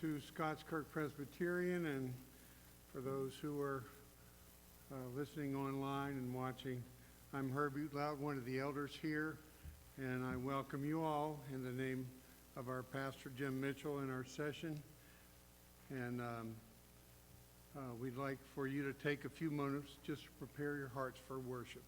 to Scots, Kirk, Presbyterian, and for those who are listening online and watching. I'm Herbie Loud, one of the elders here, and I welcome you all in the name of our pastor, Jim Mitchell, in our session. And we'd like for you to take a few moments just to prepare your hearts for worship.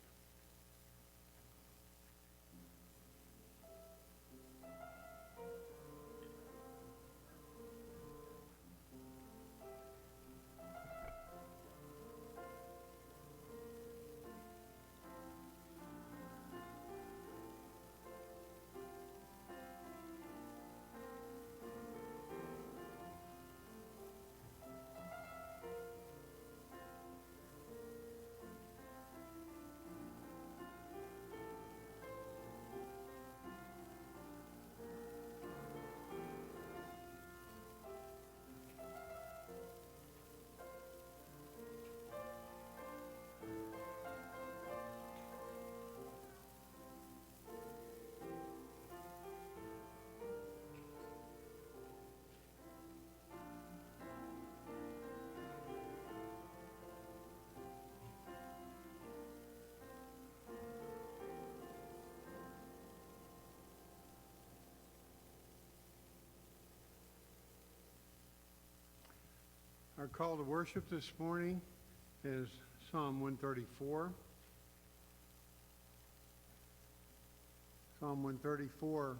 Our call to worship this morning is Psalm 134. Psalm 134,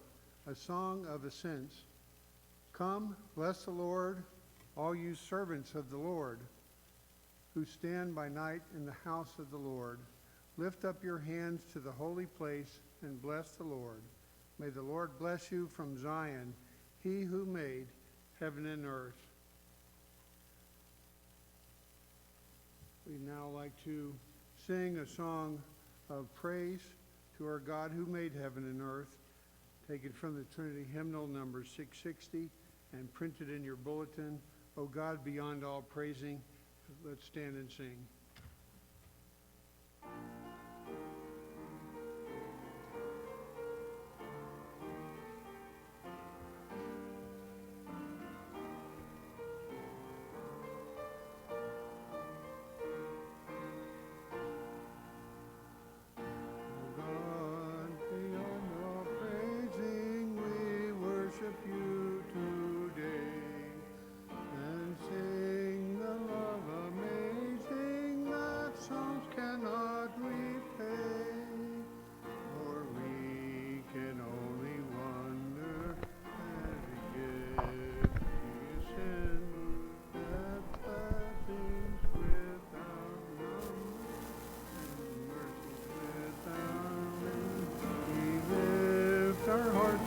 a song of ascents. Come, bless the Lord, all you servants of the Lord, who stand by night in the house of the Lord. Lift up your hands to the holy place and bless the Lord. May the Lord bless you from Zion, he who made heaven and earth. We'd now like to sing a song of praise to our God who made heaven and earth, taken from the Trinity hymnal number 660 and printed in your bulletin. O God, beyond all praising. Let's stand and sing.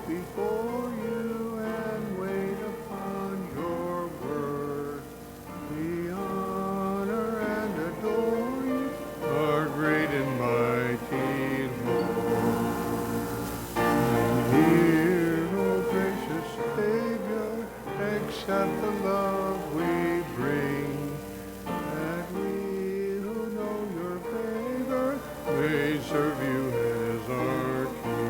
Before you and wait upon your word. We honor and adore you, our great and mighty Lord. And here, O gracious Savior, accept the love we bring, that we who know your favor may serve you as our King.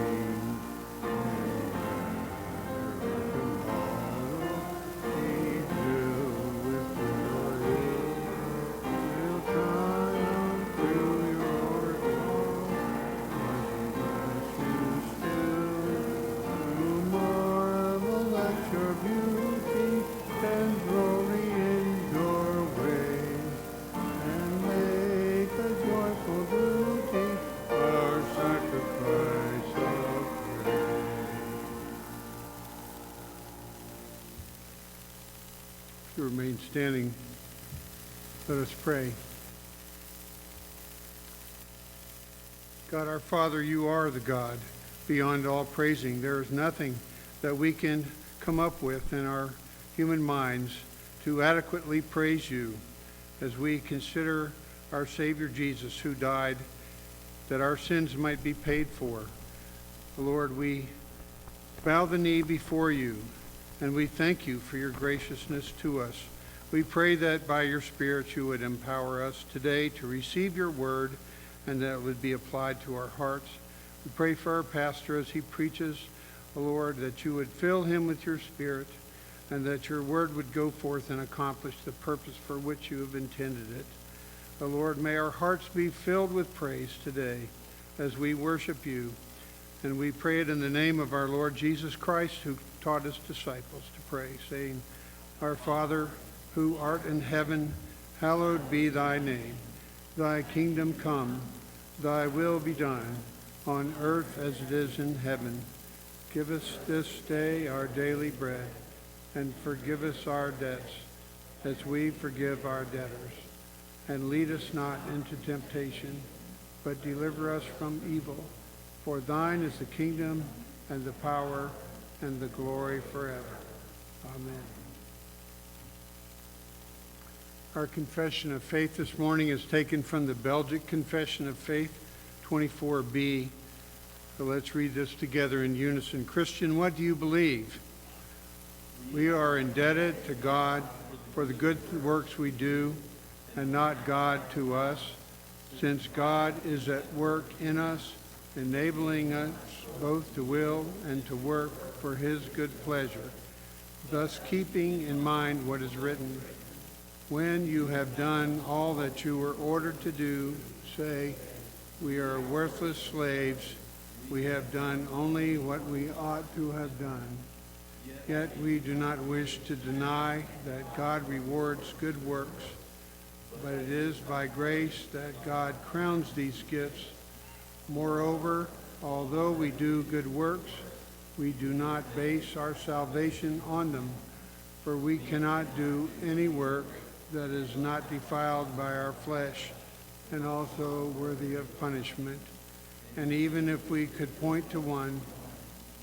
Remain standing. Let us pray. God our Father, you are the God beyond all praising. There is nothing that we can come up with in our human minds to adequately praise you as we consider our Savior Jesus, who died that our sins might be paid for. Lord, we bow the knee before you, and we thank you for your graciousness to us. We pray that by your Spirit you would empower us today to receive your word and that it would be applied to our hearts. We pray for our pastor as he preaches, Lord, that you would fill him with your Spirit and that your word would go forth and accomplish the purpose for which you have intended it. O Lord, may our hearts be filled with praise today as we worship you. And we pray it in the name of our Lord Jesus Christ, who taught his disciples to pray, saying, Our Father, who art in heaven, hallowed be thy name. Thy kingdom come, thy will be done, on earth as it is in heaven. Give us this day our daily bread, and forgive us our debts, as we forgive our debtors. And lead us not into temptation, but deliver us from evil. For thine is the kingdom, and the power, and the glory forever. Amen. Our confession of faith this morning is taken from the Belgic Confession of Faith, 24b. So let's read this together in unison. Christian, what do you believe? We are indebted to God for the good works we do, and not God to us, since God is at work in us, enabling us both to will and to work for his good pleasure, thus keeping in mind what is written. When you have done all that you were ordered to do, say, we are worthless slaves. We have done only what we ought to have done. Yet we do not wish to deny that God rewards good works, but it is by grace that God crowns these gifts. Moreover, although we do good works, we do not base our salvation on them, for we cannot do any work that is not defiled by our flesh and also worthy of punishment. And even if we could point to one,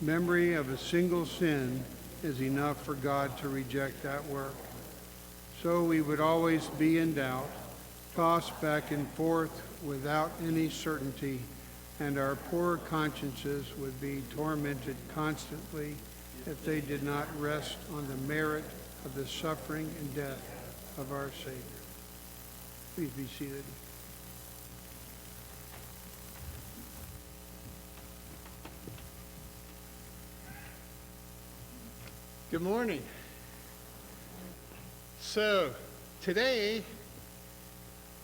memory of a single sin is enough for God to reject that work. So we would always be in doubt, tossed back and forth without any certainty, and our poor consciences would be tormented constantly if they did not rest on the merit of the suffering and death of our Savior. Please be seated. Good morning. So, today,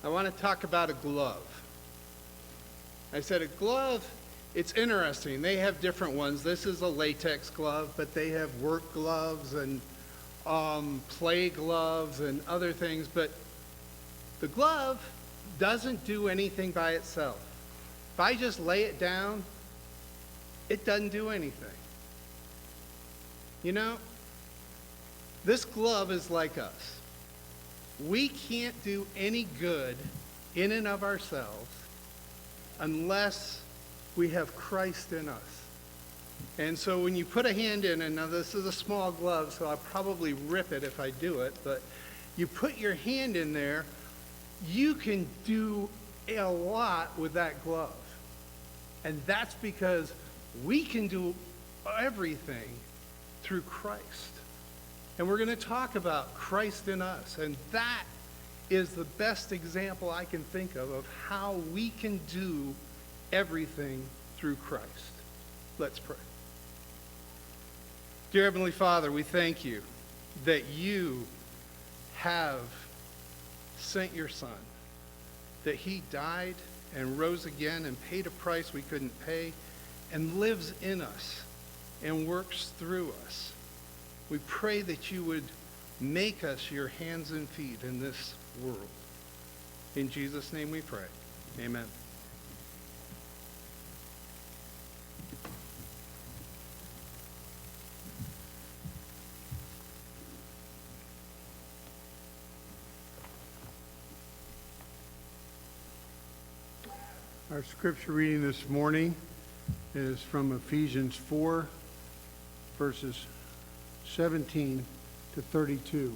I want to talk about a glove. I said a glove, it's interesting. They have different ones. This is a latex glove, but they have work gloves and play gloves and other things. But the glove doesn't do anything by itself. If I just lay it down, it doesn't do anything. You know, this glove is like us. We can't do any good in and of ourselves unless we have Christ in us. And so when you put a hand in, and now this is a small glove, so I'll probably rip it if I do it, but you put your hand in there, you can do a lot with that glove. And that's because we can do everything through Christ. And we're going to talk about Christ in us, and that is the best example I can think of how we can do everything through Christ. Let's pray. Dear Heavenly Father, we thank you that you have sent your Son, that he died and rose again and paid a price we couldn't pay, and lives in us and works through us. We pray that you would make us your hands and feet in this world. In Jesus' name we pray. Amen. Our scripture reading this morning is from Ephesians 4, verses 17 to 32.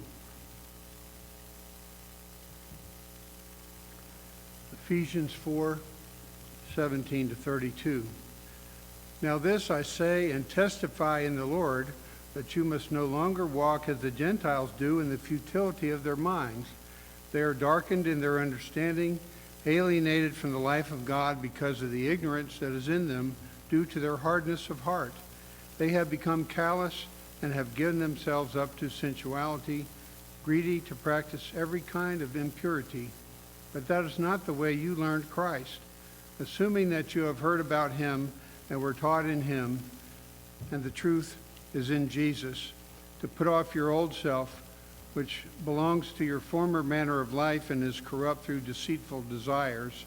Ephesians 4, 17 to 32. Now this I say and testify in the Lord, that you must no longer walk as the Gentiles do in the futility of their minds. They are darkened in their understanding, alienated from the life of God because of the ignorance that is in them due to their hardness of heart. They have become callous, and have given themselves up to sensuality, greedy to practice every kind of impurity. But that is not the way you learned Christ, assuming that you have heard about him and were taught in him, and the truth is in Jesus, to put off your old self, which belongs to your former manner of life and is corrupt through deceitful desires,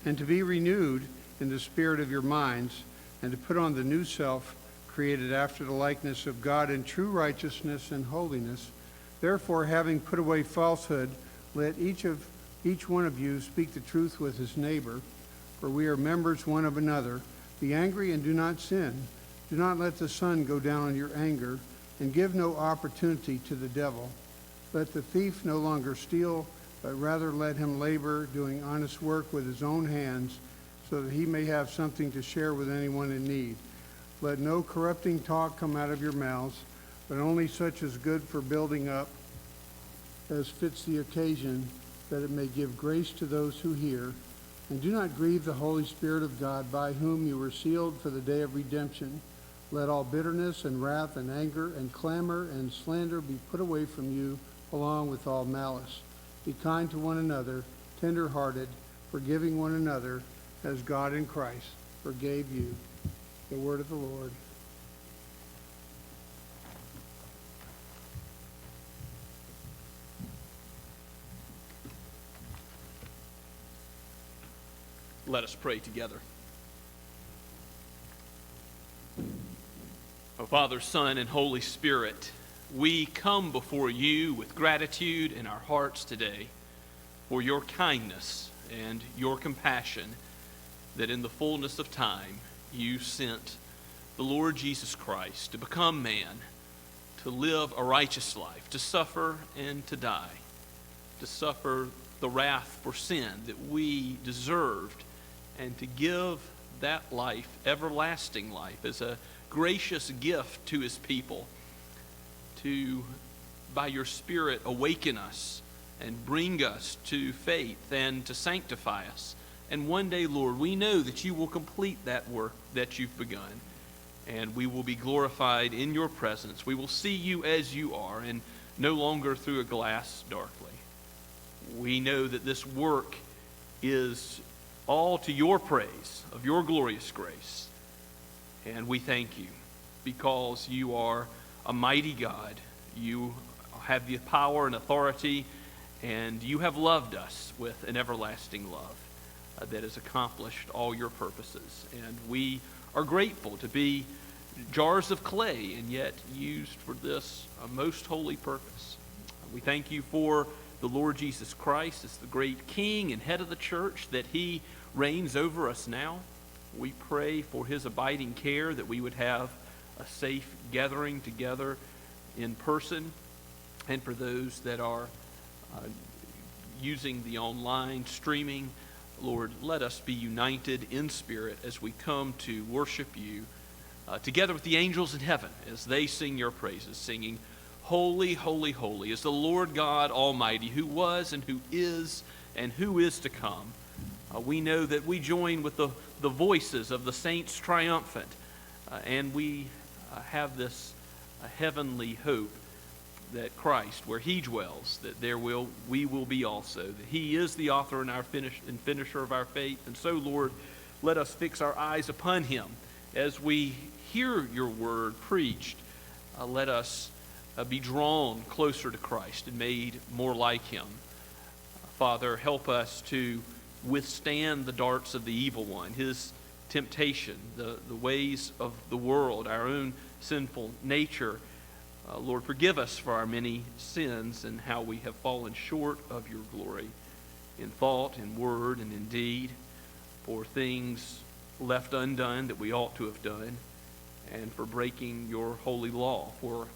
and to be renewed in the spirit of your minds, and to put on the new self, created after the likeness of God in true righteousness and holiness. Therefore, having put away falsehood, let each one of you speak the truth with his neighbor, for we are members one of another. Be angry and do not sin. Do not let the sun go down on your anger, and give no opportunity to the devil. Let the thief no longer steal, but rather let him labor, doing honest work with his own hands, so that he may have something to share with anyone in need. Let no corrupting talk come out of your mouths, but only such as good for building up, as fits the occasion, that it may give grace to those who hear. And do not grieve the Holy Spirit of God, by whom you were sealed for the day of redemption. Let all bitterness and wrath and anger and clamor and slander be put away from you, along with all malice. Be kind to one another, tender-hearted, forgiving one another, as God in Christ forgave you. The word of the Lord. Let us pray together. O Father, Son, and Holy Spirit, we come before you with gratitude in our hearts today for your kindness and your compassion, that in the fullness of time you sent the Lord Jesus Christ to become man, to live a righteous life, to suffer and to die, to suffer the wrath for sin that we deserved, and to give that life, everlasting life, as a gracious gift to his people, to, by your Spirit, awaken us and bring us to faith and to sanctify us. And one day, Lord, we know that you will complete that work that you've begun, and we will be glorified in your presence. We will see you as you are, and no longer through a glass darkly. We know that this work is all to your praise of your glorious grace. And we thank you because you are a mighty God. You have the power and authority, and you have loved us with an everlasting love that has accomplished all your purposes. And we are grateful to be jars of clay and yet used for this most holy purpose. We thank you for the Lord Jesus Christ as the great King and head of the church, that he reigns over us now. We pray for his abiding care, that we would have a safe gathering together in person, and for those that are using the online streaming, Lord, let us be united in spirit as we come to worship you together with the angels in heaven as they sing your praises, singing, "Holy, holy, holy is the Lord God Almighty, who was and who is to come." We know that we join with the voices of the saints triumphant, and we have this heavenly hope that Christ, where he dwells, that we will be also, that he is the author and finisher of our faith. And so, Lord, let us fix our eyes upon him as we hear your word preached. Let us be drawn closer to Christ and made more like him. Father, help us to withstand the darts of the evil one, his temptation, the ways of the world, our own sinful nature. Lord, forgive us for our many sins and how we have fallen short of your glory in thought, in word, and in deed, for things left undone that we ought to have done, and for breaking your holy law, for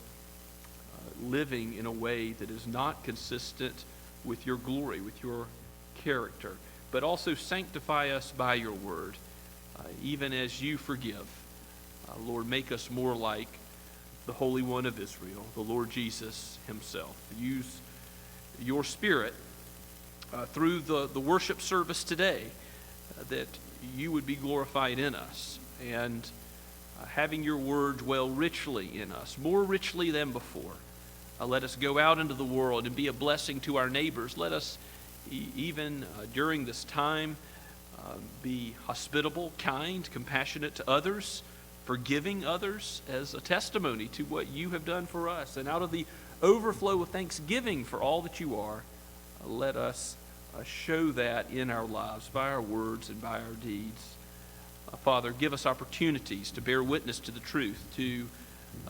living in a way that is not consistent with your glory, with your character. But also sanctify us by your word, even as you forgive. Lord, make us more like the Holy One of Israel, the Lord Jesus himself. Use your Spirit through the worship service today, that you would be glorified in us, and having your word dwell richly in us, more richly than before. Let us go out into the world and be a blessing to our neighbors. Let us, even during this time, be hospitable, kind, compassionate to others, forgiving others as a testimony to what you have done for us. And out of the overflow of thanksgiving for all that you are, let us show that in our lives by our words and by our deeds. Father, give us opportunities to bear witness to the truth, to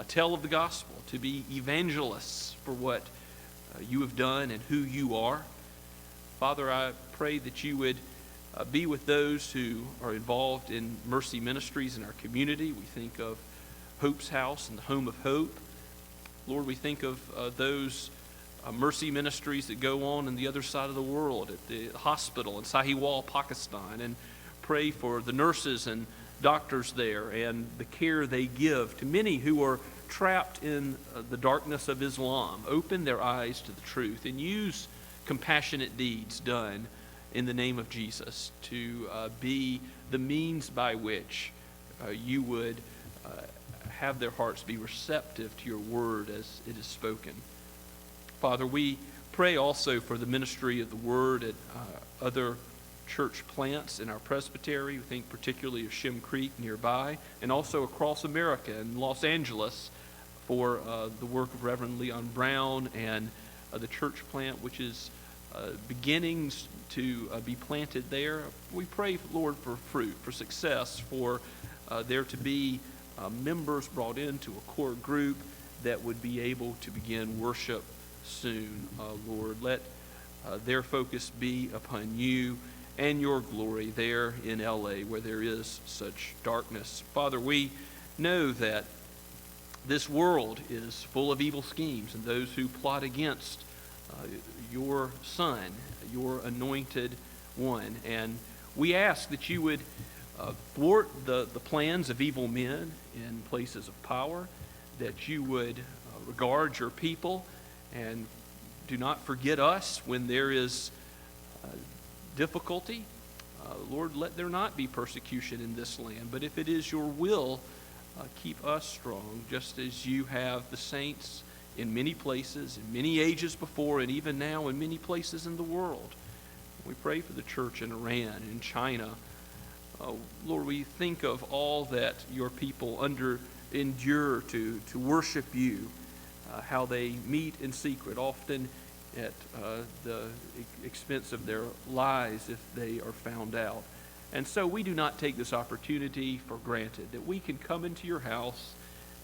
tell of the gospel, to be evangelists for what you have done and who you are. Father, I pray that you would be with those who are involved in mercy ministries in our community. We think of Hope's House and the Home of Hope. Lord, we think of those mercy ministries that go on the other side of the world at the hospital in Sahiwal, Pakistan, and pray for the nurses and doctors there and the care they give to many who are trapped in the darkness of Islam. Open their eyes to the truth and use compassionate deeds done in the name of Jesus to be the means by which you would have their hearts be receptive to your word as it is spoken. Father, we pray also for the ministry of the word at other church plants in our presbytery. We think particularly of Shem Creek nearby, and also across America in Los Angeles for the work of Reverend Leon Brown and the church plant which is beginning to be planted there. We pray, Lord, for fruit, for success, for there to be members brought into a core group that would be able to begin worship soon. Lord, let their focus be upon you and your glory there in LA where there is such darkness. Father, we know that this world is full of evil schemes and those who plot against your Son, your anointed one. And we ask that you would thwart the plans of evil men in places of power, that you would regard your people and do not forget us when there is difficulty. Lord, let there not be persecution in this land, but if it is your will, keep us strong, just as you have the saints in many places, in many ages before, and even now in many places in the world. We pray for the church in Iran, in China. Lord, we think of all that your people endure to worship you, how they meet in secret, often at the expense of their lives if they are found out. And so we do not take this opportunity for granted, that we can come into your house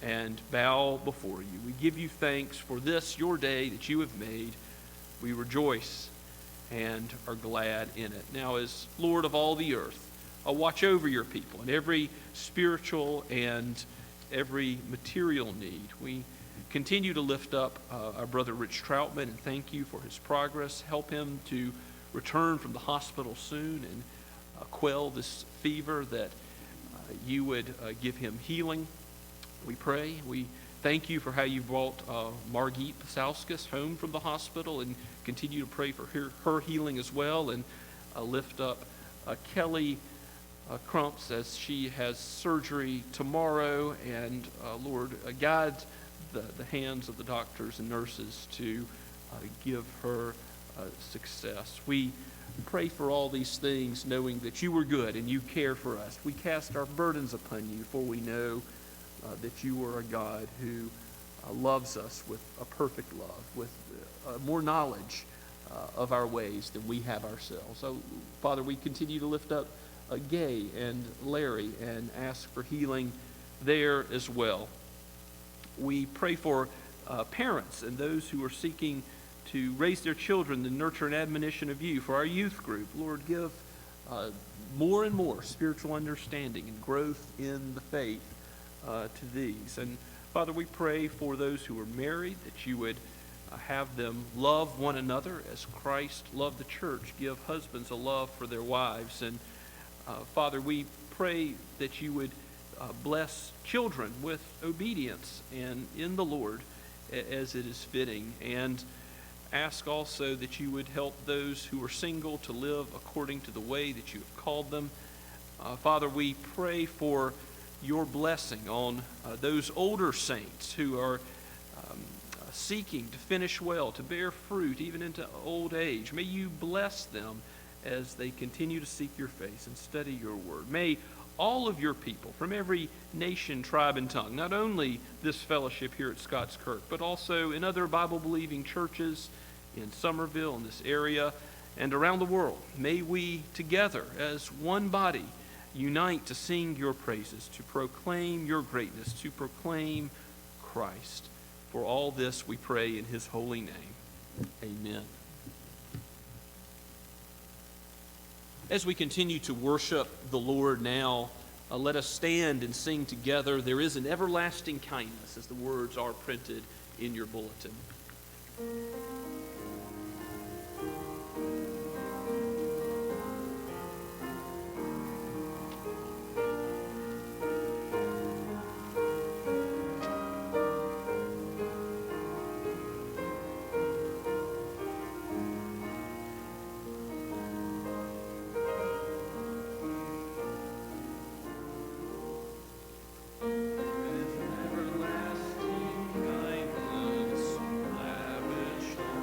and bow before you. We give you thanks for this, your day that you have made. We rejoice and are glad in it. Now, as Lord of all the earth, watch over your people and every spiritual and every material need. We continue to lift up our brother Rich Troutman and thank you for his progress. Help him to return from the hospital soon and quell this fever, that you would give him healing. We pray. We thank you for how you brought Margit Pasauskas home from the hospital and continue to pray for her healing as well, and lift up Kelly Crumps as she has surgery tomorrow, and Lord, guide the hands of the doctors and nurses to give her success. We pray for all these things, knowing that you are good and you care for us. We cast our burdens upon you, for we know that you are a God who loves us with a perfect love, with more knowledge of our ways than we have ourselves. So, Father, we continue to lift up Gay and Larry and ask for healing there as well. We pray for parents and those who are seeking to raise their children, the nurture and admonition of you. For our youth group, Lord, give more and more spiritual understanding and growth in the faith to these. And Father, we pray for those who are married, that you would have them love one another as Christ loved the church. Give husbands a love for their wives. And Father, we pray that you would bless children with obedience and in the Lord as it is fitting. And ask also that you would help those who are single to live according to the way that you have called them. Father, we pray for your blessing on those older saints who are seeking to finish well, to bear fruit even into old age. May you bless them as they continue to seek your face and study your word. May all of your people from every nation, tribe, and tongue, not only this fellowship here at Scots Kirk, but also in other Bible-believing churches in Somerville, in this area, and around the world, may we together as one body unite to sing your praises, to proclaim your greatness, to proclaim Christ. For all this we pray in his holy name. Amen. As we continue to worship the Lord now, let us stand and sing together, "There is an everlasting kindness," as the words are printed in your bulletin. Everlasting kindness lavished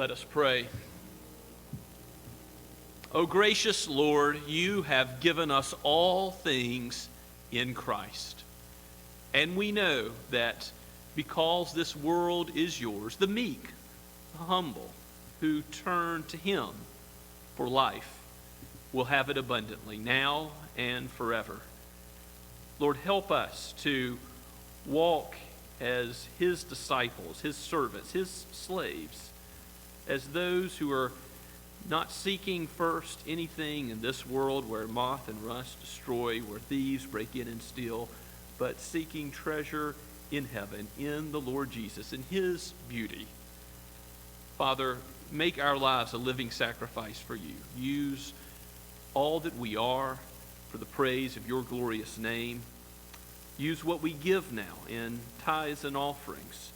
Let us pray. O gracious Lord, you have given us all things in Christ. And we know that because this world is yours, the meek, the humble, who turn to him for life will have it abundantly, now and forever. Lord, help us to walk as his disciples, his servants, his slaves, as those who are not seeking first anything in this world where moth and rust destroy, where thieves break in and steal, but seeking treasure in heaven, in the Lord Jesus, in his beauty. Father, make our lives a living sacrifice for you. Use all that we are for the praise of your glorious name. Use what we give now in tithes and offerings,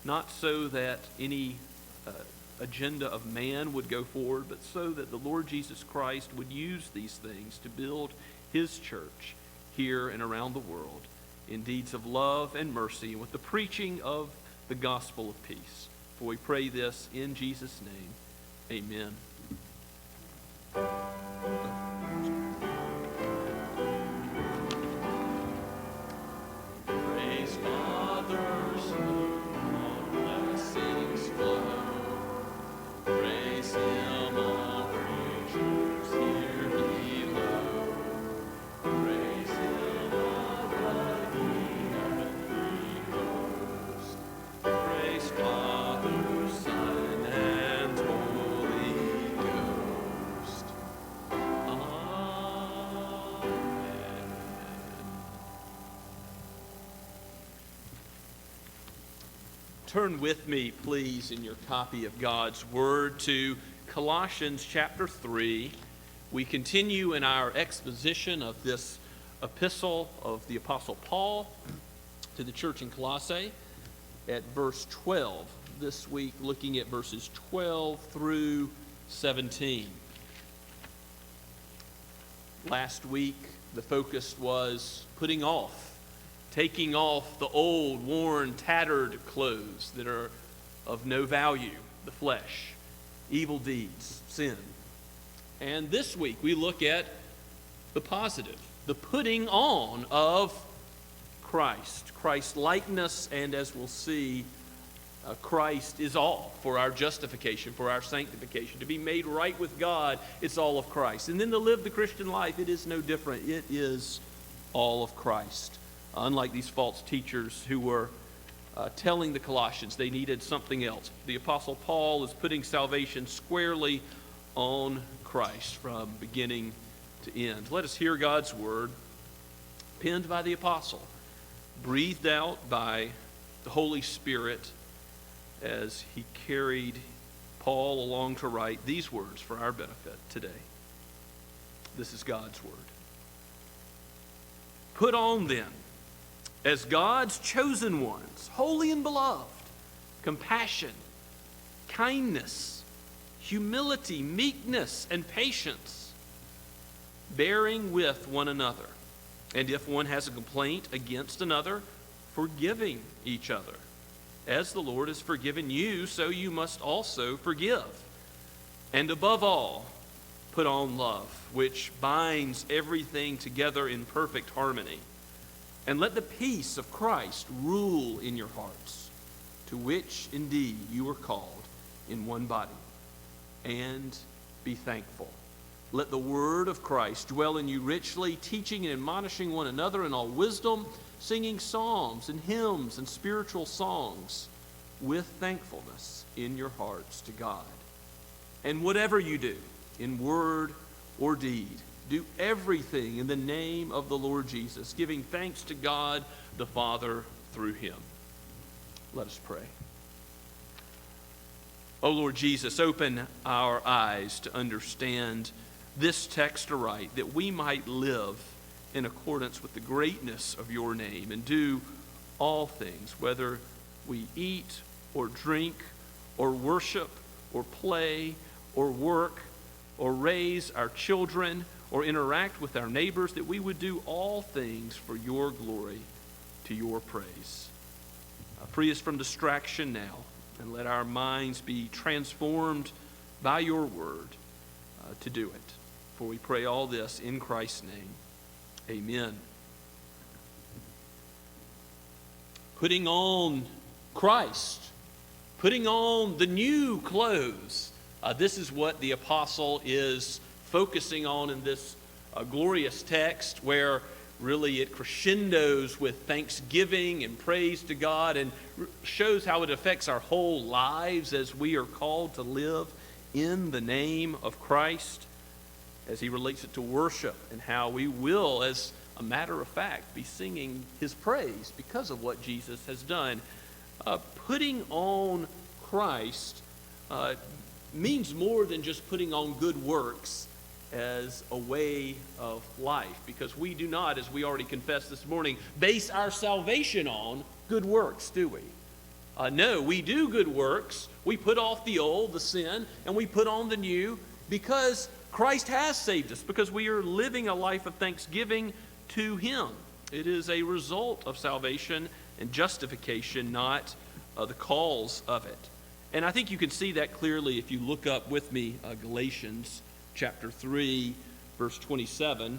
not so that any agenda of man would go forward, but so that the Lord Jesus Christ would use these things to build his church here and around the world in deeds of love and mercy, and with the preaching of the gospel of peace. For we pray this in Jesus' name. Amen. Praise Father, Son, all blessings flow. Praise him, all creatures here below. Praise him, almighty heavenly host. Praise Father, Son, and Holy Ghost. Amen. Turn with me, please, in your copy of God's Word to Colossians chapter 3. We continue in our exposition of this epistle of the Apostle Paul to the church in Colossae at verse 12. This week, looking at verses 12 through 17. Last week, the focus was taking off the old, worn, tattered clothes that are of no value, the flesh, evil deeds, sin. And this week we look at the positive, the putting on of Christ, Christ's likeness, and as we'll see, Christ is all for our justification, for our sanctification. To be made right with God, it's all of Christ. And then to live the Christian life, it is no different. It is all of Christ. Unlike these false teachers who were telling the Colossians they needed something else. The Apostle Paul is putting salvation squarely on Christ from beginning to end. Let us hear God's word, penned by the Apostle, breathed out by the Holy Spirit as he carried Paul along to write these words for our benefit today. This is God's word. Put on then, as God's chosen ones, holy and beloved, compassion, kindness, humility, meekness, and patience, bearing with one another. And if one has a complaint against another, forgiving each other. As the Lord has forgiven you, so you must also forgive. And above all, put on love, which binds everything together in perfect harmony. And let the peace of Christ rule in your hearts, to which indeed you are called in one body. And be thankful. Let the word of Christ dwell in you richly, teaching and admonishing one another in all wisdom, singing psalms and hymns and spiritual songs with thankfulness in your hearts to God. And whatever you do, in word or deed, do everything in the name of the Lord Jesus, giving thanks to God the Father through him. Let us pray. O Lord Jesus, open our eyes to understand this text aright, that we might live in accordance with the greatness of your name and do all things, whether we eat or drink or worship or play or work or raise our children or interact with our neighbors, that we would do all things for your glory, to your praise. Free us from distraction now. and let our minds be transformed by your word to do it. For we pray all this in Christ's name. Amen. Putting on Christ, putting on the new clothes. This is what the apostle is focusing on in this glorious text, where really it crescendos with thanksgiving and praise to God, and shows how it affects our whole lives as we are called to live in the name of Christ, as he relates it to worship, and how we will, as a matter of fact, be singing his praise because of what Jesus has done. Putting on Christ means more than just putting on good works as a way of life, because we do not, as we already confessed this morning, base our salvation on good works, do we? No, we do good works. We put off the old, the sin, and we put on the new because Christ has saved us, because we are living a life of thanksgiving to him. It is a result of salvation and justification, not the cause of it. And I think you can see that clearly if you look up with me Galatians chapter 3, verse 27.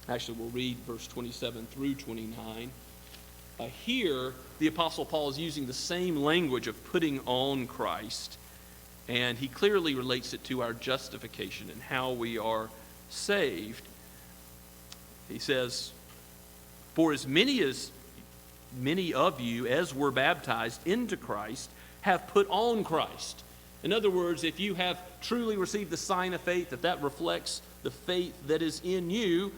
Actually, we'll read verse 27 through 29. Here, the Apostle Paul is using the same language of putting on Christ, and he clearly relates it to our justification and how we are saved. He says, "For as many of you as were baptized into Christ have put on Christ." In other words, if you have truly received the sign of faith, that reflects the faith that is in you,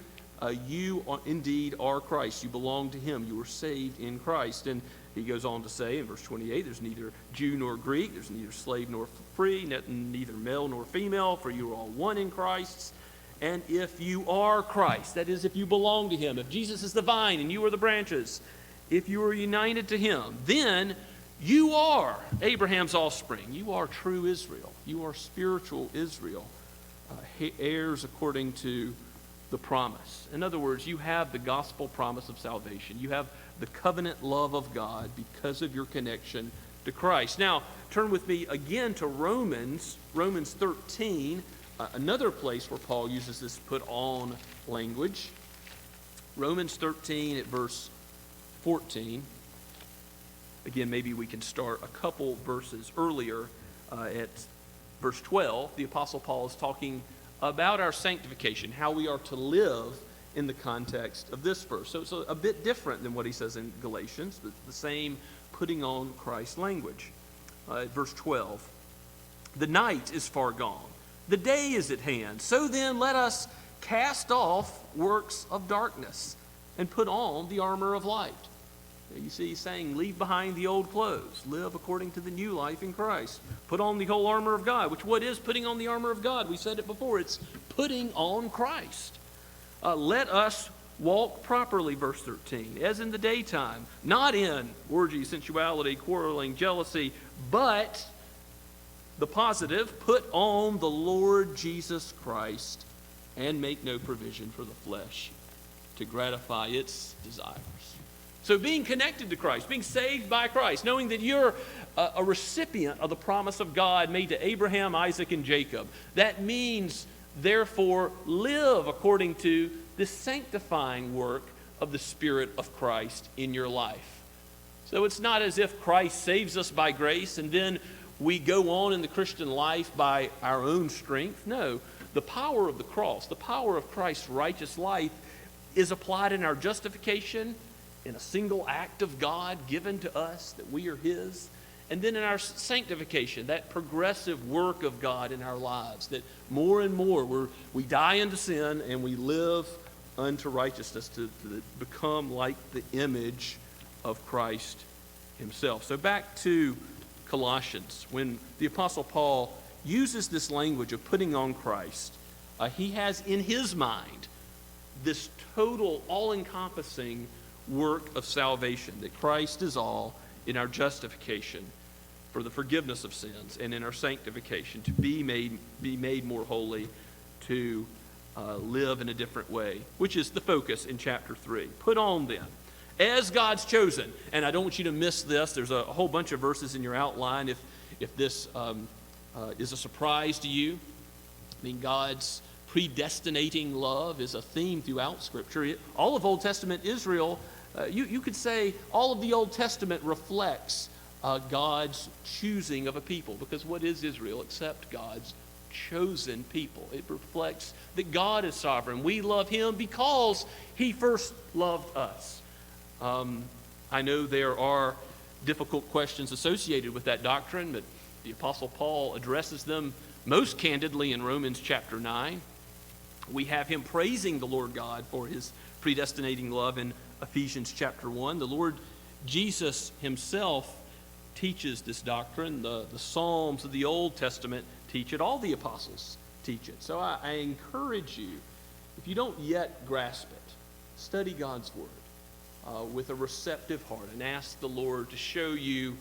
you indeed are Christ. You belong to him. You are saved in Christ. And he goes on to say in verse 28, there's neither Jew nor Greek, there's neither slave nor free, neither male nor female, for you are all one in Christ. And if you are Christ, that is, if you belong to him, if Jesus is the vine and you are the branches, if you are united to him, then you are Abraham's offspring. You are true Israel. You are spiritual Israel, heirs according to the promise. In other words, you have the gospel promise of salvation. You have the covenant love of God because of your connection to Christ. Now, turn with me again to Romans 13, another place where Paul uses this put on language. Romans 13 at verse 14. Again, maybe we can start a couple verses earlier at verse 12. The Apostle Paul is talking about our sanctification, how we are to live in the context of this verse. So it's a bit different than what he says in Galatians, but the same putting on Christ language. Verse 12, "The night is far gone, the day is at hand. So then let us cast off works of darkness and put on the armor of light." You see, he's saying, leave behind the old clothes. Live according to the new life in Christ. Put on the whole armor of God, which what is putting on the armor of God? We said it before. It's putting on Christ. Let us walk properly, verse 13, as in the daytime, not in orgy, sensuality, quarreling, jealousy, but the positive, put on the Lord Jesus Christ and make no provision for the flesh to gratify its desires. So being connected to Christ, being saved by Christ, knowing that you're a recipient of the promise of God made to Abraham, Isaac, and Jacob, that means, therefore, live according to the sanctifying work of the Spirit of Christ in your life. So it's not as if Christ saves us by grace and then we go on in the Christian life by our own strength. No, the power of the cross, the power of Christ's righteous life is applied in our justification, in a single act of God given to us that we are his, and then in our sanctification, that progressive work of God in our lives, that more and more we die unto sin and we live unto righteousness to become like the image of Christ himself. So back to Colossians, when the Apostle Paul uses this language of putting on Christ, he has in his mind this total, all-encompassing work of salvation, that Christ is all in our justification for the forgiveness of sins, and in our sanctification to be made more holy, to live in a different way, which is the focus in chapter 3. Put on then as God's chosen. And I don't want you to miss this. There's a whole bunch of verses in your outline if this is a surprise to you. I mean, God's predestinating love is a theme throughout Scripture. All of Old Testament Israel, you could say all of the Old Testament reflects God's choosing of a people. Because what is Israel except God's chosen people? It reflects that God is sovereign. We love Him because He first loved us. I know there are difficult questions associated with that doctrine, but the Apostle Paul addresses them most candidly in Romans chapter 9. We have him praising the Lord God for His predestinating love in Ephesians chapter 1. The Lord Jesus Himself teaches this doctrine. The Psalms of the Old Testament teach it. All the apostles teach it. So I encourage you, if you don't yet grasp it, study God's Word with a receptive heart and ask the Lord to show you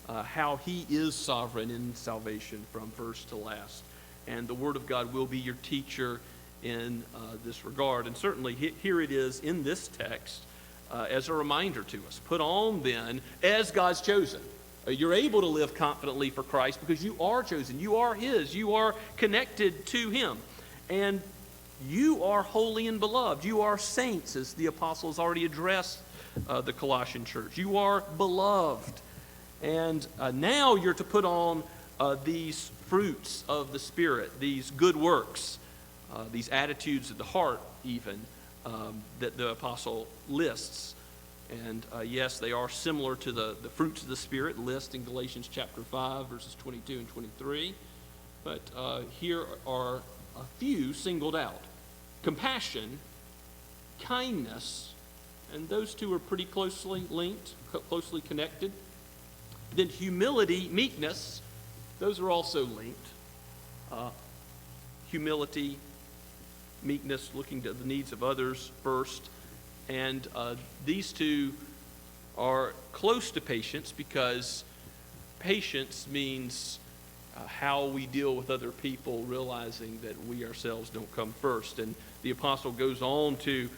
how He is sovereign in salvation from first to last. And the Word of God will be your teacher in this regard. And certainly here it is in this text as a reminder to us. Put on then as God's chosen. You're able to live confidently for Christ because you are chosen. You are His. You are connected to Him. And you are holy and beloved. You are saints, as the apostles already addressed the Colossian church. You are beloved. And now you're to put on these fruits of the Spirit, these good works, these attitudes of the heart even, that the apostle lists. And yes, they are similar to the fruits of the Spirit list in Galatians chapter 5, verses 22 and 23. But here are a few singled out. Compassion, kindness, and those two are pretty closely linked, closely connected. Then humility, meekness, those are also linked. Humility, meekness, looking to the needs of others first. And these two are close to patience because patience means how we deal with other people, realizing that we ourselves don't come first. And the apostle goes on to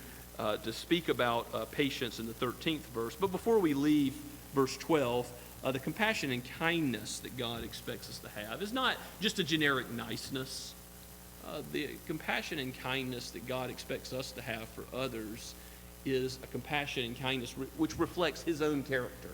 speak about patience in the 13th verse. But before we leave verse 12, the compassion and kindness that God expects us to have is not just a generic niceness. The compassion and kindness that God expects us to have for others is a compassion and kindness which reflects His own character.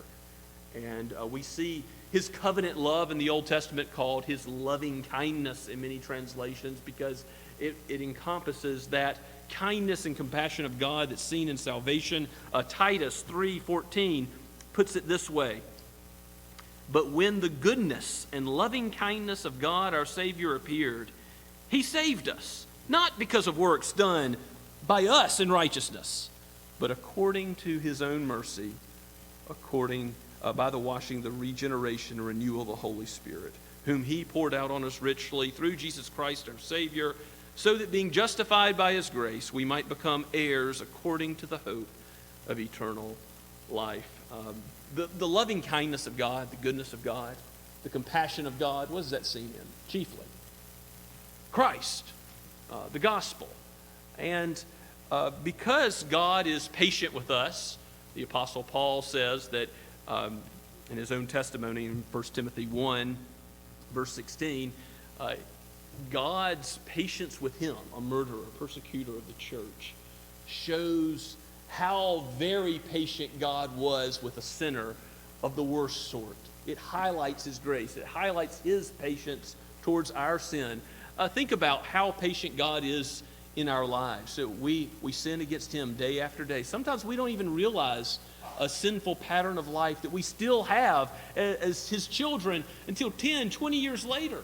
And we see His covenant love in the Old Testament called His loving kindness in many translations because it encompasses that kindness and compassion of God that's seen in salvation. Titus 3:14 puts it this way: "But when the goodness and loving kindness of God our Savior appeared, He saved us, not because of works done by us in righteousness, but according to His own mercy, by the washing, the regeneration, and renewal of the Holy Spirit, whom He poured out on us richly through Jesus Christ our Savior, so that being justified by His grace, we might become heirs according to the hope of eternal life." The loving kindness of God, the goodness of God, the compassion of God, what is that seen in? Chiefly Christ, the gospel. And because God is patient with us, the Apostle Paul says that in his own testimony in 1 Timothy 1, verse 16, God's patience with him, a murderer, a persecutor of the church, shows how very patient God was with a sinner of the worst sort. It highlights His grace. It highlights His patience towards our sin. Think about how patient God is in our lives. So we sin against Him day after day. Sometimes we don't even realize a sinful pattern of life that we still have as His children until 10, 20 years later.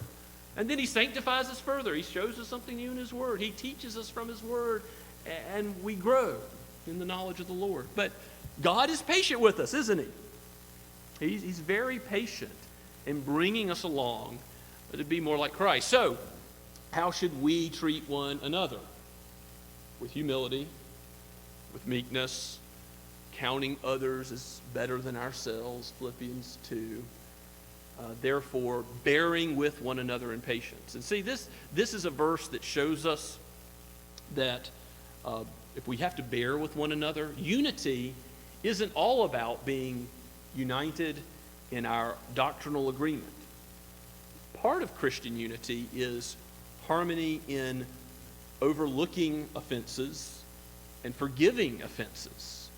And then He sanctifies us further. He shows us something new in His Word. He teaches us from His Word, and we grow in the knowledge of the Lord. But God is patient with us, isn't He? He's very patient in bringing us along to be more like Christ. So, how should we treat one another? With humility, with meekness, counting others as better than ourselves, Philippians 2. Therefore, bearing with one another in patience. And see, this is a verse that shows us that if we have to bear with one another, unity isn't all about being united in our doctrinal agreement. Part of Christian unity is harmony in overlooking offenses and forgiving offenses.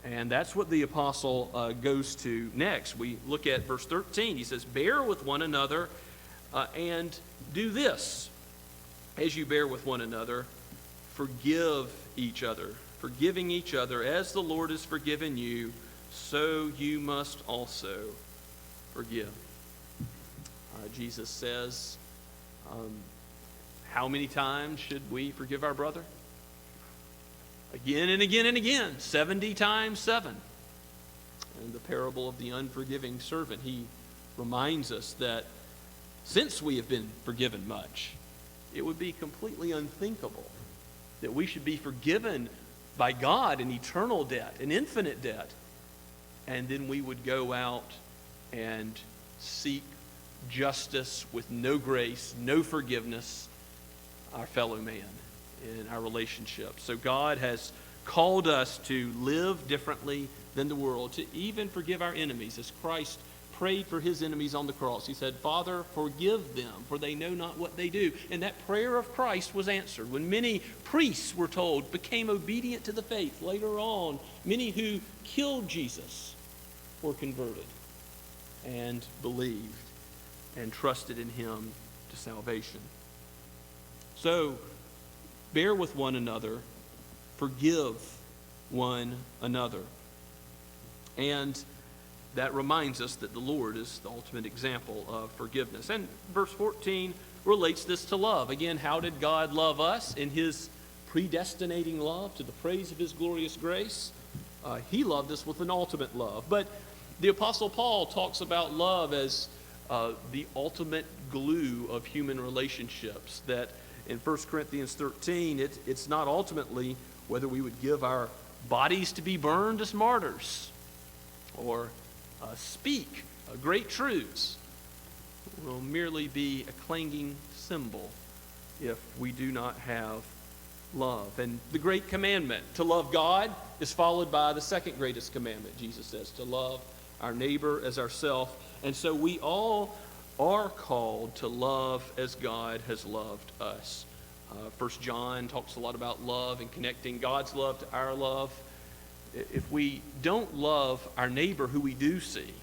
And that's what the apostle goes to next. We look at verse 13. He says, bear with one another and do this. As you bear with one another, forgive each other. Forgiving each other as the Lord has forgiven you, so you must also forgive. Jesus says, how many times should we forgive our brother? Again and again and again, 70 times 7. In the parable of the unforgiving servant, he reminds us that since we have been forgiven much, it would be completely unthinkable that we should be forgiven by God an eternal debt, an infinite debt, and then we would go out and seek justice with no grace, no forgiveness, our fellow man in our relationship. So God has called us to live differently than the world, to even forgive our enemies, as Christ prayed for his enemies on the cross. He said, Father, forgive them, for they know not what they do. And that prayer of Christ was answered. When many priests, we're told, became obedient to the faith, later on, many who killed Jesus were converted and believed and trusted in him to salvation. So, bear with one another, forgive one another. And that reminds us that the Lord is the ultimate example of forgiveness. And verse 14 relates this to love. Again, how did God love us? In his predestinating love to the praise of his glorious grace, he loved us with an ultimate love. But the Apostle Paul talks about love as the ultimate glue of human relationships, that in 1 Corinthians 13, it's not ultimately whether we would give our bodies to be burned as martyrs or speak great truths. Will merely be a clanging cymbal if we do not have love. And the great commandment to love God is followed by the second greatest commandment, Jesus says, to love our neighbor as ourselves. And so we all are called to love as God has loved us. 1 John talks a lot about love and connecting God's love to our love. If we don't love our neighbor who we do see,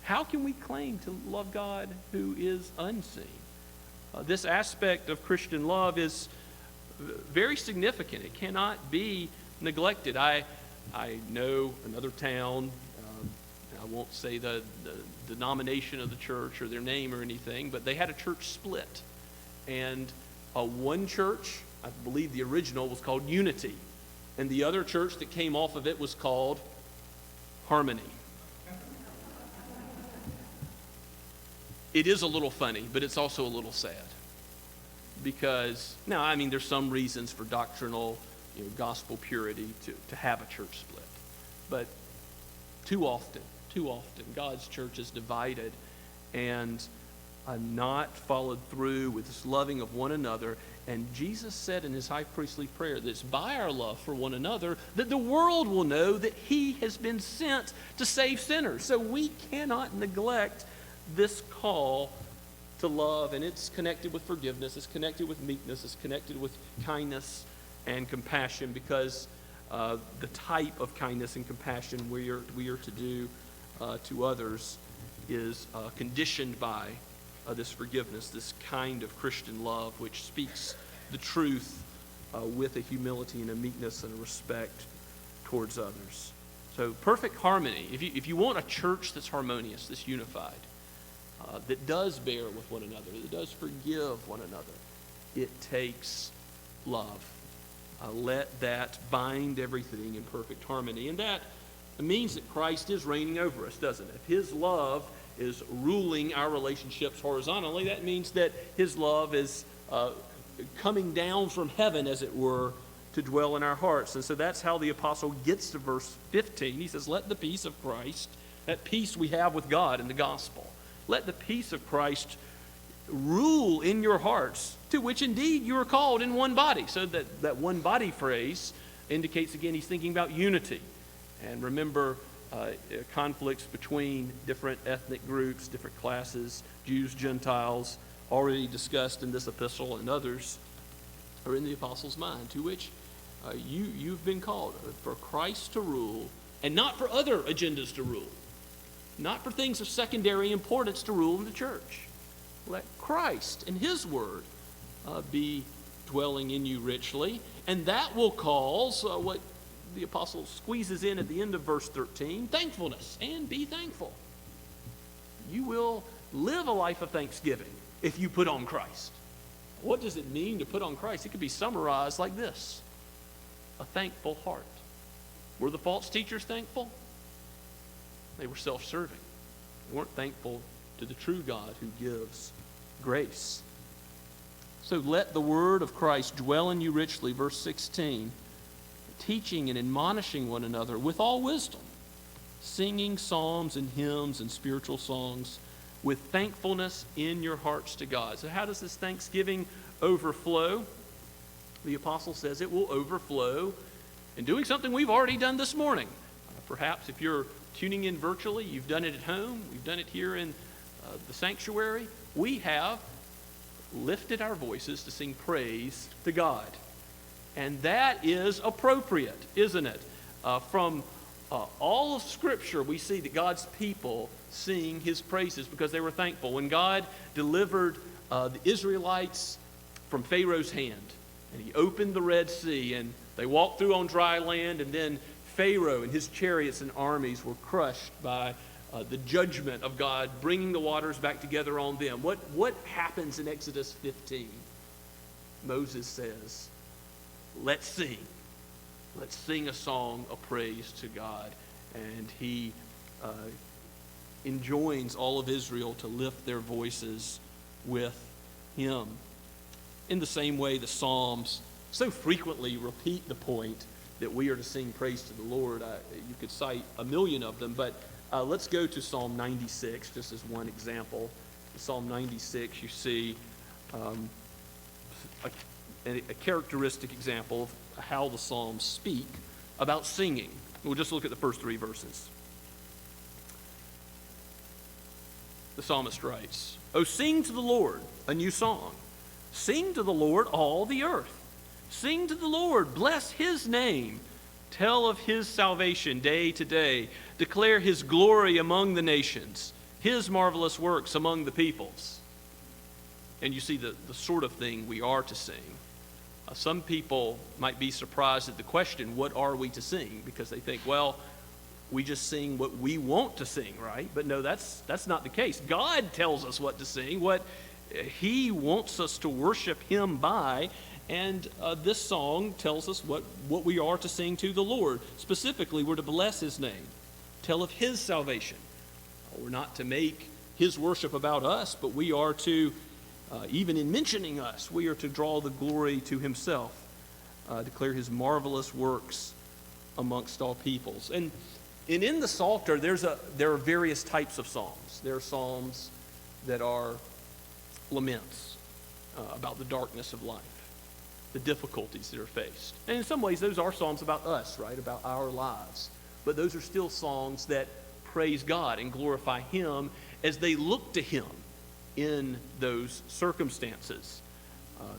how can we claim to love God who is unseen? This aspect of Christian love is very significant. It cannot be neglected. I know another town, I won't say the denomination of the church or their name or anything, but they had a church split. And one church, I believe the original, was called Unity. And the other church that came off of it was called Harmony. It is a little funny, but it's also a little sad. Because, now, I mean, there's some reasons for doctrinal, gospel purity to have a church split. But too often, God's church is divided and not followed through with this loving of one another. And Jesus said in his high priestly prayer that it's by our love for one another that the world will know that he has been sent to save sinners. So we cannot neglect this call to love, and it's connected with forgiveness, it's connected with meekness, it's connected with kindness and compassion, because the type of kindness and compassion we are to do to others is conditioned by this forgiveness, this kind of Christian love which speaks the truth with a humility and a meekness and a respect towards others. So perfect harmony. If you want a church that's harmonious, that's unified, that does bear with one another, that does forgive one another, it takes love. Let that bind everything in perfect harmony. And that means that Christ is reigning over us, doesn't it? If his love is ruling our relationships horizontally, that means that his love is coming down from heaven, as it were, to dwell in our hearts. And so that's how the apostle gets to verse 15. He says, let the peace of Christ, that peace we have with God in the gospel, let the peace of Christ rule in your hearts, to which indeed you are called in one body. So that one body phrase indicates, again, he's thinking about unity. And remember, conflicts between different ethnic groups, different classes, Jews, Gentiles, already discussed in this epistle, and others are in the apostles' mind, to which you've been called for Christ to rule, and not for other agendas to rule, not for things of secondary importance to rule in the church. Let Christ and his word be dwelling in you richly, and that will cause what the apostle squeezes in at the end of verse 13, thankfulness, and be thankful. You will live a life of thanksgiving if you put on Christ. What does it mean to put on Christ? It could be summarized like this: a thankful heart. Were the false teachers thankful? They were self-serving. They weren't thankful to the true God who gives grace. So let the word of Christ dwell in you richly, verse 16, teaching and admonishing one another with all wisdom, singing psalms and hymns and spiritual songs with thankfulness in your hearts to God. So how does this thanksgiving overflow? The apostle says it will overflow in doing something we've already done this morning. Perhaps if you're tuning in virtually, you've done it at home, we've done it here in the sanctuary. We have lifted our voices to sing praise to God. And that is appropriate, isn't it? From all of Scripture, we see that God's people sing his praises because they were thankful. When God delivered the Israelites from Pharaoh's hand, and he opened the Red Sea, and they walked through on dry land, and then Pharaoh and his chariots and armies were crushed by the judgment of God, bringing the waters back together on them. What happens in Exodus 15? Moses says, let's sing. Let's sing a song of praise to God. And he enjoins all of Israel to lift their voices with him. In the same way, the Psalms so frequently repeat the point that we are to sing praise to the Lord. You could cite a million of them, but let's go to Psalm 96 just as one example. In Psalm 96, you see a characteristic example of how the Psalms speak about singing. We'll just look at the first three verses. The psalmist writes, "Oh, sing to the Lord a new song. Sing to the Lord all the earth. Sing to the Lord, bless his name. Tell of his salvation day to day. Declare his glory among the nations, his marvelous works among the peoples." And you see the sort of thing we are to sing. Some people might be surprised at the question, what are we to sing? Because they think, well, we just sing what we want to sing, right? But no, that's not the case. God tells us what to sing, what he wants us to worship him by. And this song tells us what we are to sing to the Lord. Specifically, we're to bless his name, tell of his salvation. We're not to make his worship about us, but we are to, even in mentioning us, we are to draw the glory to himself, declare his marvelous works amongst all peoples. And in the Psalter, there are various types of psalms. There are psalms that are laments about the darkness of life, the difficulties that are faced. And in some ways, those are psalms about us, right? About our lives. But those are still songs that praise God and glorify him as they look to him in those circumstances.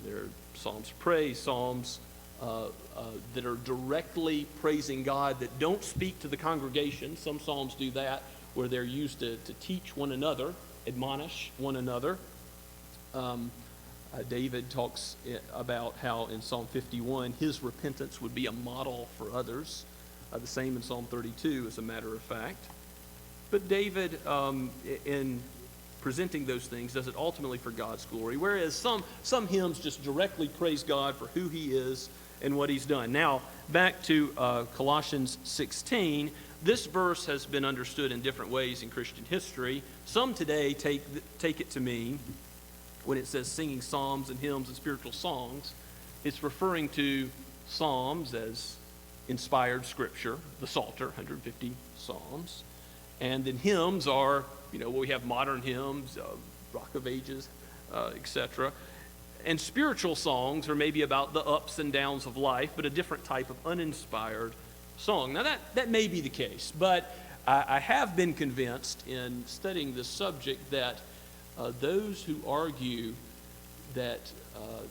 There are psalms of praise, psalms that are directly praising God that don't speak to the congregation. Some psalms do that, where they're used to teach one another, admonish one another. David talks about how in Psalm 51 his repentance would be a model for others. The same in Psalm 32, as a matter of fact. But David, in presenting those things, does it ultimately for God's glory, whereas some hymns just directly praise God for who he is and what he's done. Now, back to Colossians 16. This verse has been understood in different ways in Christian history. Some today take it to mean, when it says singing psalms and hymns and spiritual songs, it's referring to psalms as inspired scripture, the Psalter, 150 psalms. And then hymns are, we have modern hymns, Rock of Ages, etc. And spiritual songs are maybe about the ups and downs of life, but a different type of uninspired song. Now that may be the case, but I have been convinced in studying this subject that those who argue that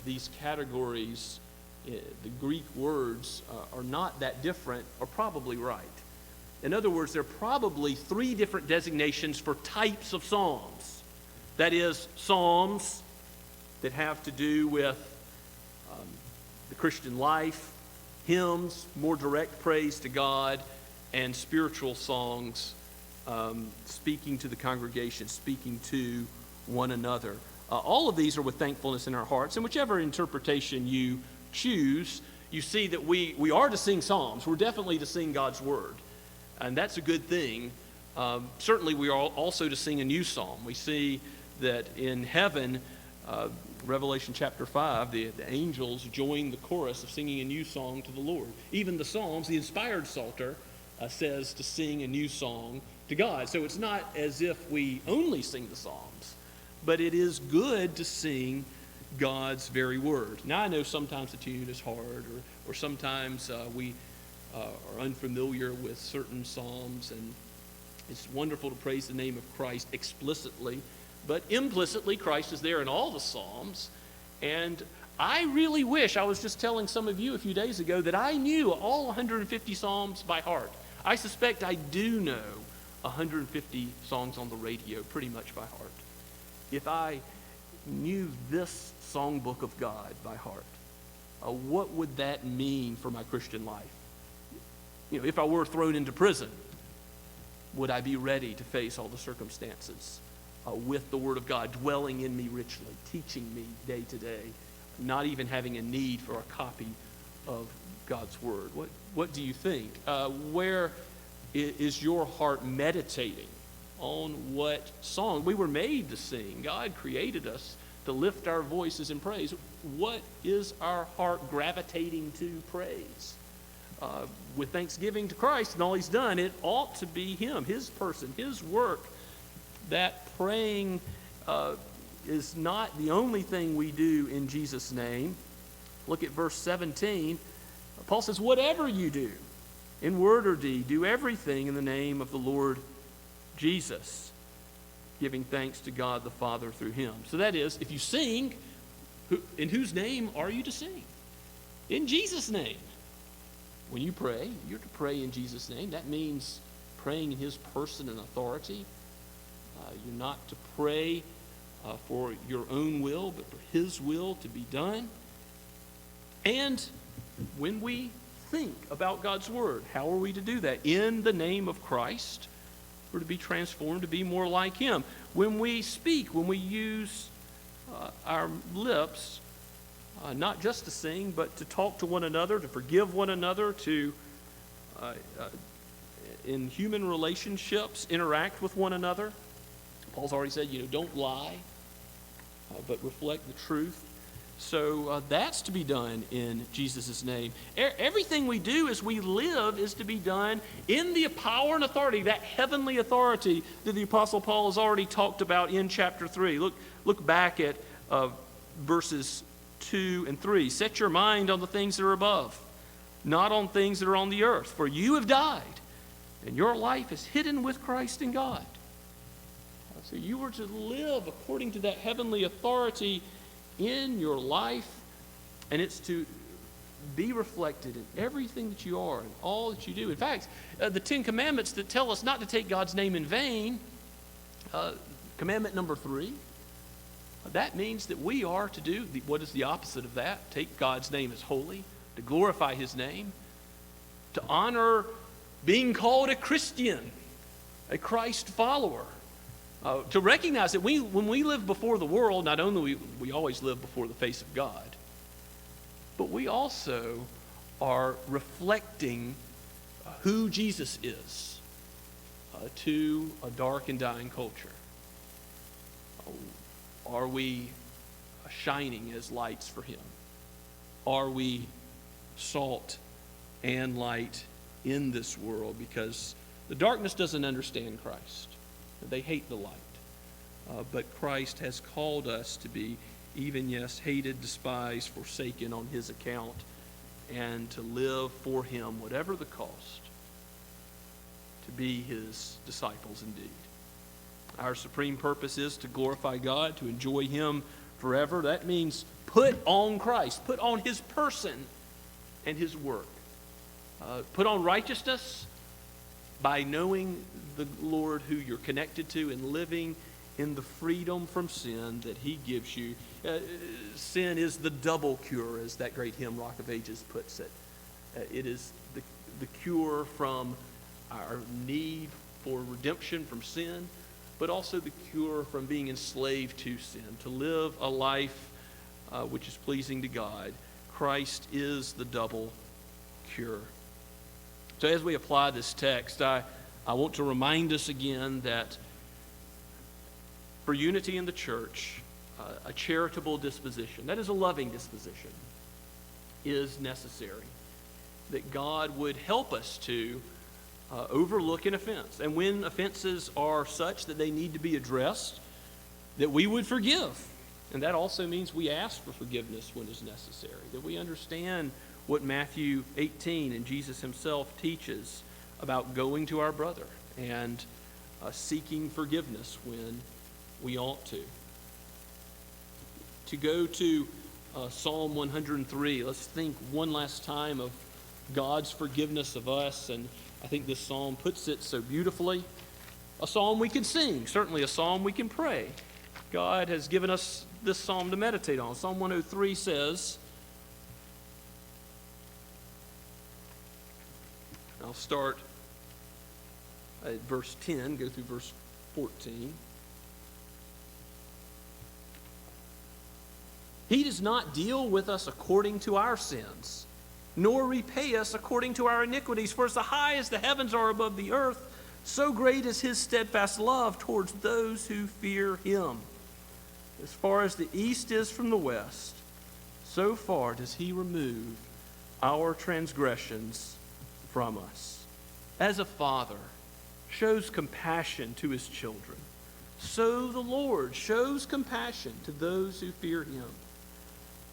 these categories, the Greek words, are not that different are probably right. In other words, there are probably 3 different designations for types of psalms. That is, psalms that have to do with the Christian life, hymns, more direct praise to God, and spiritual songs, speaking to the congregation, speaking to one another. All of these are with thankfulness in our hearts, and whichever interpretation you choose, you see that we are to sing psalms. We're definitely to sing God's word, and that's a good thing. Certainly we are also to sing a new psalm. We see that in heaven, Revelation chapter 5, the angels join the chorus of singing a new song to the Lord. Even the Psalms, the inspired Psalter, says to sing a new song to God. So it's not as if we only sing the Psalms, but it is good to sing God's very word. Now I know sometimes the tune is hard, or sometimes we are unfamiliar with certain psalms, and it's wonderful to praise the name of Christ explicitly, but implicitly Christ is there in all the psalms. And I really wish, I was just telling some of you a few days ago, that I knew all 150 psalms by heart. I suspect I do know 150 songs on the radio pretty much by heart. If I knew this songbook of God by heart, what would that mean for my Christian life? If I were thrown into prison, would I be ready to face all the circumstances with the Word of God dwelling in me richly, teaching me day to day, not even having a need for a copy of God's Word? What do you think? Where is your heart meditating on what song? We were made to sing. God created us to lift our voices in praise. What is our heart gravitating to praise? With thanksgiving to Christ and all He's done, it ought to be Him, His person, His work. That praying is not the only thing we do in Jesus' name. Look at verse 17. Paul says, whatever you do, in word or deed, do everything in the name of the Lord Jesus, giving thanks to God the Father through Him. So that is, if you sing, in whose name are you to sing? In Jesus' name. When you pray, you're to pray in Jesus' name. That means praying in His person and authority. You're not to pray for your own will, but for His will to be done. And when we think about God's Word, how are we to do that? In the name of Christ, we're to be transformed to be more like Him. When we speak, when we use our lips, not just to sing, but to talk to one another, to forgive one another, to, in human relationships, interact with one another. Paul's already said, don't lie, but reflect the truth. So that's to be done in Jesus' name. Everything we do as we live is to be done in the power and authority, that heavenly authority that the Apostle Paul has already talked about in chapter 3. Look back at verses 2 and 3. Set your mind on the things that are above, not on things that are on the earth. For you have died, and your life is hidden with Christ in God. So you were to live according to that heavenly authority in your life, and it's to be reflected in everything that you are and all that you do. In fact, the 10 commandments that tell us not to take God's name in vain, commandment number 3, that means that we are to do what is the opposite of that: take God's name as holy, to glorify His name, to honor being called a Christian, a Christ follower. To recognize that when we live before the world, not only we always live before the face of God, but we also are reflecting who Jesus is to a dark and dying culture. Are we shining as lights for Him? Are we salt and light in this world? Because the darkness doesn't understand Christ. They hate the light. But Christ has called us to be even, yes, hated, despised, forsaken on His account. and to live for him, whatever the cost, to be his disciples indeed. Our supreme purpose is to glorify God, to enjoy him forever. That means put on Christ, put on his person and his work. Put on righteousness by knowing the Lord who you're connected to and living in the freedom from sin that he gives you. Sin is the double cure, as that great hymn, Rock of Ages, puts it. It is the cure from our need for redemption from sin, but also the cure from being enslaved to sin, to live a life which is pleasing to God. Christ is the double cure. So as we apply this text, I want to remind us again that for unity in the church, a charitable disposition, that is a loving disposition, is necessary. That God would help us to overlook an offense. And when offenses are such that they need to be addressed, that we would forgive. And that also means we ask for forgiveness when it's necessary. That we understand what Matthew 18 and Jesus himself teaches about going to our brother and seeking forgiveness when we ought to. To go to Psalm 103, let's think one last time of God's forgiveness of us, and I think this psalm puts it so beautifully. A psalm we can sing, certainly a psalm we can pray. God has given us this psalm to meditate on. Psalm 103 says, I'll start at verse 10, go through verse 14. He does not deal with us according to our sins, nor repay us according to our iniquities. For as high as the heavens are above the earth, so great is his steadfast love towards those who fear him. As far as the east is from the west, so far does he remove our transgressions from us. As a father shows compassion to his children, so the Lord shows compassion to those who fear him.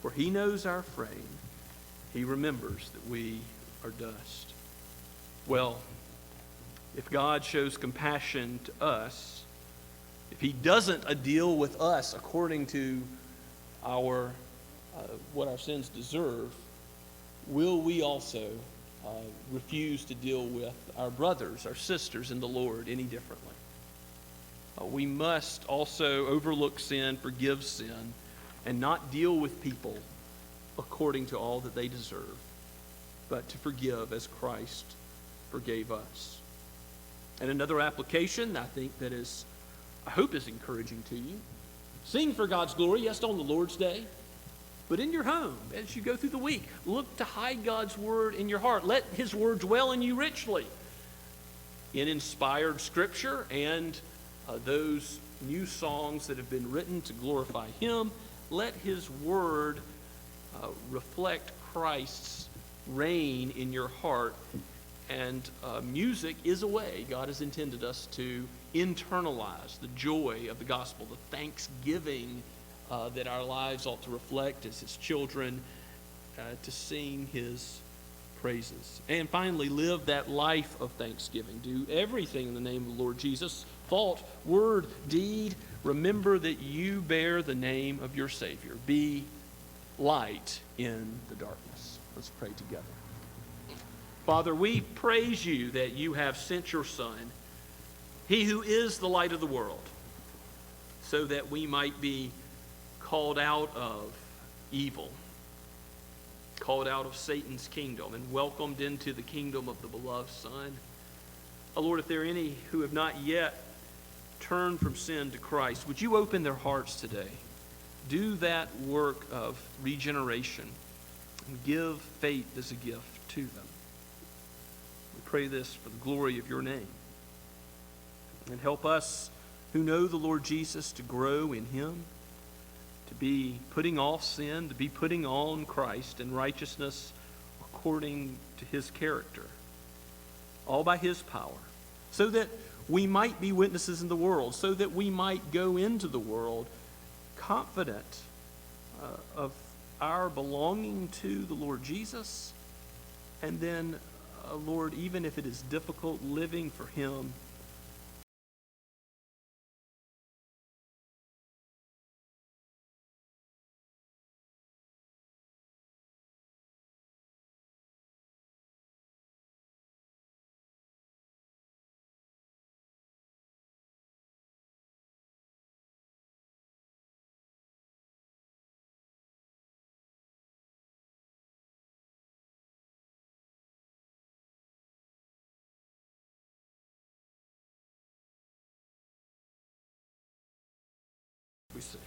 For he knows our frame. He remembers that we are dust. Well, if God shows compassion to us, if he doesn't deal with us according to our what our sins deserve, will we also refuse to deal with our brothers, our sisters in the Lord any differently? We must also overlook sin, forgive sin, and not deal with people according to all that they deserve, but to forgive as Christ forgave us. And another application I think that is, I hope is encouraging to you. Sing for God's glory, yes, on the Lord's day, but in your home, as you go through the week, look to hide God's word in your heart. Let his word dwell in you richly in inspired scripture and those new songs that have been written to glorify him. Let his word reflect Christ's reign in your heart. And music is a way God has intended us to internalize the joy of the gospel, the thanksgiving that our lives ought to reflect as his children, to sing his praises. And finally, live that life of thanksgiving. Do everything in the name of the Lord Jesus, thought, word, deed. Remember that you bear the name of your Savior. Be light in the darkness. Let's pray together. Father, we praise you that you have sent your Son, he who is the light of the world, so that we might be called out of evil, called out of Satan's kingdom, and welcomed into the kingdom of the beloved Son. Oh Lord, if there are any who have not yet turned from sin to Christ, would you open their hearts today? Do that work of regeneration and give faith as a gift to them. We pray this for the glory of your name. And help us who know the Lord Jesus to grow in him, to be putting off sin, to be putting on Christ and righteousness according to his character, all by his power, so that we might be witnesses in the world, so that we might go into the world confident of our belonging to the Lord Jesus And then, Lord, even if it is difficult living for him, we sing.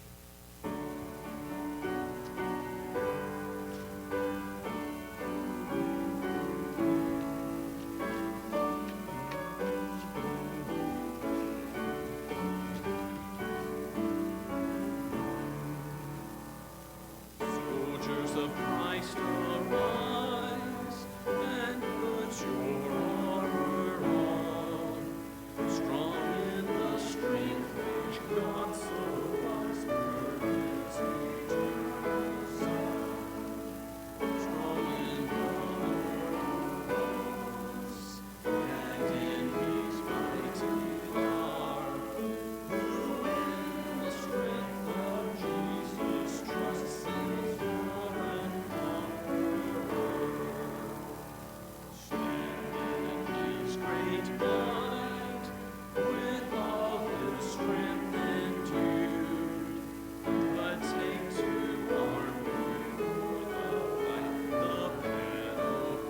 Soldiers of Christ, arise and put your armor on, strong in the strength which God supplies, burdens eternal sun. Strong in the cross and in His mighty arm, who in the strength of Jesus trusts is more and conqueror. Standing in His great might, with all His strength endued, but take to arm for the fight, the battlefield.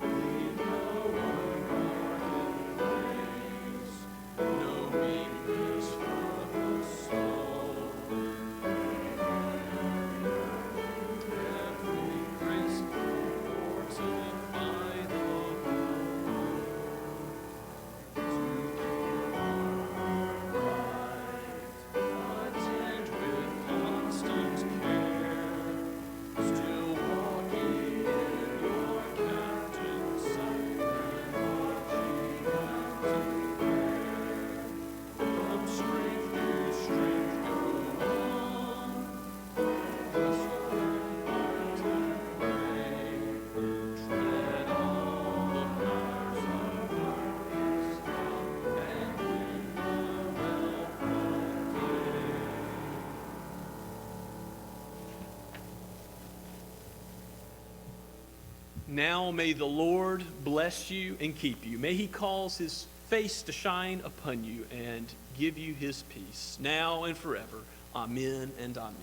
Leave no unguarded place, no weakness for the soul. Every grace fortify the whole. To keep our right, attend with constant care, still walking in your captain's sight and marching after prayer. From strength to strength go on, wrestle and fight and pray. Tread all the powers of darkness down and win the well-won day. Now may the Lord bless you and keep you. May He cause His face to shine upon you and give you His peace, now and forever. Amen and amen.